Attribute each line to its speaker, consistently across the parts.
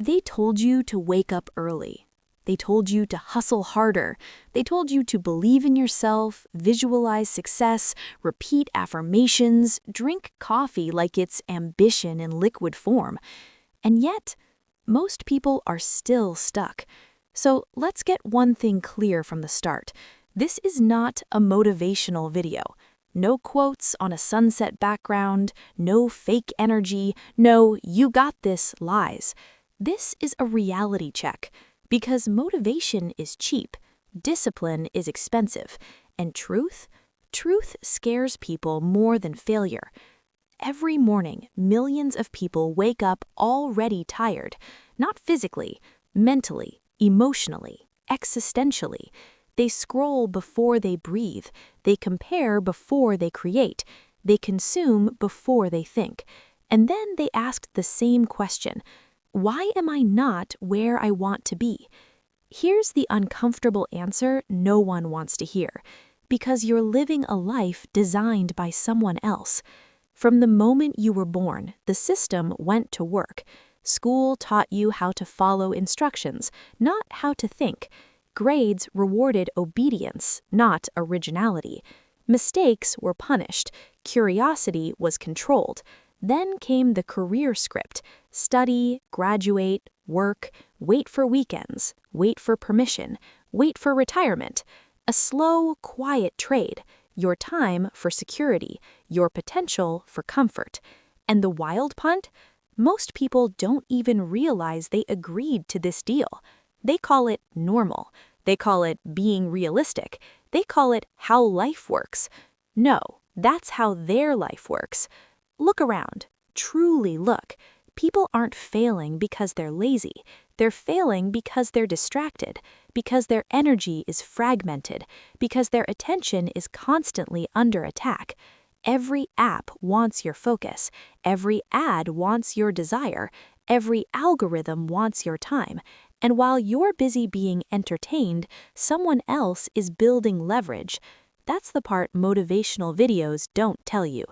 Speaker 1: They told you to wake up early. They told you to hustle harder. They told you to believe in yourself, visualize success, repeat affirmations, drink coffee like it's ambition in liquid form. And yet, most people are still stuck. So let's get one thing clear from the start. This is not a motivational video. No quotes on a sunset background, no fake energy, no "you got this" lies. This is a reality check, because motivation is cheap, discipline is expensive, and truth scares people more than failure. Every morning, millions of people wake up already tired, not physically, mentally, emotionally, existentially. They scroll before they breathe, they compare before they create, they consume before they think. And then they ask the same question: why am I not where I want to be? Here's the uncomfortable answer no one wants to hear. Because you're living a life designed by someone else. From the moment you were born, the system went to work. School taught you how to follow instructions, not how to think. Grades rewarded obedience, not originality. Mistakes were punished. Curiosity was controlled. Then came the career script: study, graduate, work, wait for weekends, wait for permission, wait for retirement. A slow, quiet trade: your time for security, your potential for comfort. And the wild punt? Most people don't even realize they agreed to this deal. They call it normal. They call it being realistic. They call it how life works. No, that's how their life works. Look around. Truly look. People aren't failing because they're lazy. They're failing because they're distracted, because their energy is fragmented, because their attention is constantly under attack. Every app wants your focus. Every ad wants your desire. Every algorithm wants your time. And while you're busy being entertained, someone else is building leverage. That's the part motivational videos don't tell you.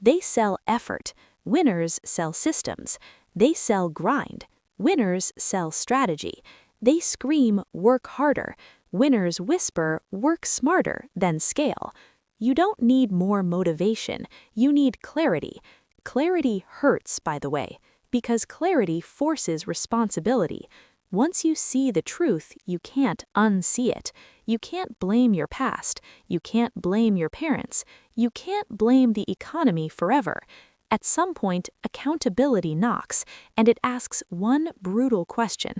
Speaker 1: They sell effort. Winners sell systems. They sell grind. Winners sell strategy. They scream, "work harder." Winners whisper, "work smarter," then scale. You don't need more motivation. You need clarity. Clarity hurts, by the way, because clarity forces responsibility. Once you see the truth, you can't unsee it. You can't blame your past. You can't blame your parents. You can't blame the economy forever. At some point, accountability knocks, and it asks one brutal question: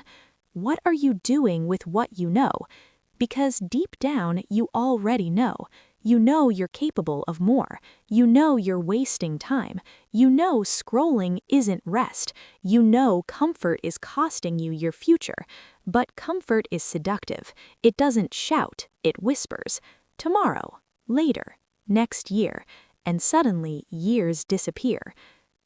Speaker 1: what are you doing with what you know? Because deep down, you already know. You know you're capable of more. You know you're wasting time. You know scrolling isn't rest. You know comfort is costing you your future. But comfort is seductive. It doesn't shout, it whispers. Tomorrow, later, next year. And suddenly, years disappear.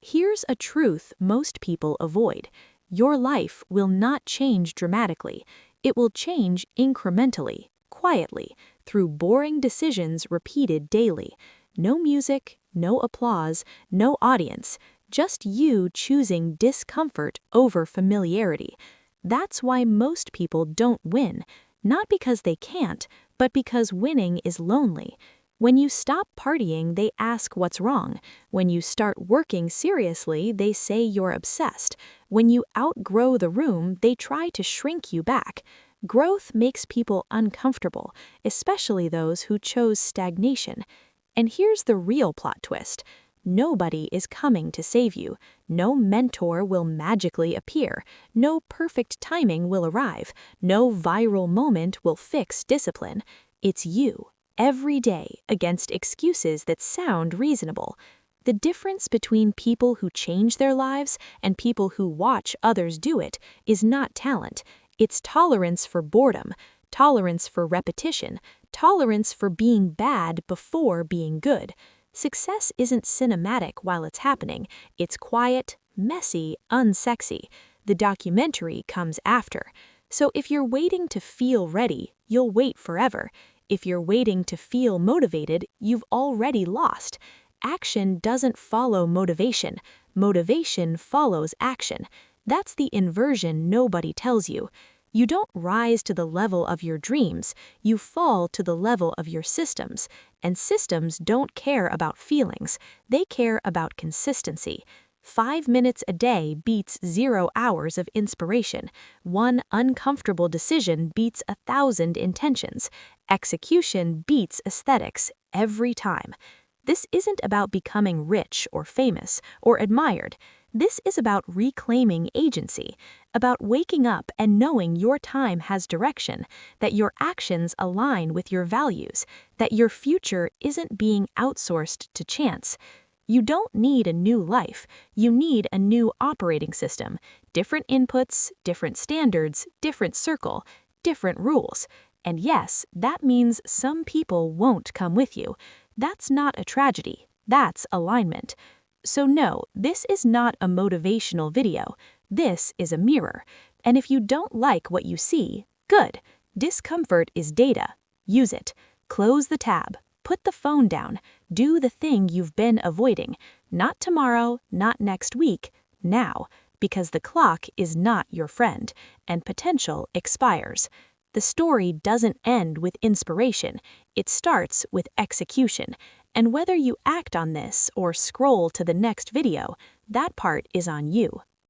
Speaker 1: Here's a truth most people avoid. Your life will not change dramatically. It will change incrementally, quietly, through boring decisions repeated daily. No music, no applause, no audience, just you choosing discomfort over familiarity. That's why most people don't win, not because they can't, but because winning is lonely. When you stop partying, they ask what's wrong. When you start working seriously, they say you're obsessed. When you outgrow the room, they try to shrink you back. Growth makes people uncomfortable, especially those who chose stagnation. And here's the real plot twist. Nobody is coming to save you. No mentor will magically appear. No perfect timing will arrive. No viral moment will fix discipline. It's you, every day, against excuses that sound reasonable. The difference between people who change their lives and people who watch others do it is not talent. It's tolerance for boredom, tolerance for repetition, tolerance for being bad before being good. Success isn't cinematic while it's happening. It's quiet, messy, unsexy. The documentary comes after. So if you're waiting to feel ready, you'll wait forever. If you're waiting to feel motivated, you've already lost. Action doesn't follow motivation. Motivation follows action. That's the inversion nobody tells you. You don't rise to the level of your dreams, you fall to the level of your systems. And systems don't care about feelings, they care about consistency. 5 minutes a day beats 0 hours of inspiration. One uncomfortable decision beats 1,000 intentions. Execution beats aesthetics every time. This isn't about becoming rich or famous or admired. This is about reclaiming agency, about waking up and knowing your time has direction, that your actions align with your values, that your future isn't being outsourced to chance. You don't need a new life, you need a new operating system. Different inputs, different standards, different circle, different rules. And yes, that means some people won't come with you. That's not a tragedy, that's alignment. So no, this is not a motivational video. This is a mirror. And if you don't like what you see, good. Discomfort is data. Use it. Close the tab. Put the phone down. Do the thing you've been avoiding. Not tomorrow, not next week, now. Because the clock is not your friend, and potential expires. The story doesn't end with inspiration. It starts with execution. And whether you act on this or scroll to the next video, that part is on you.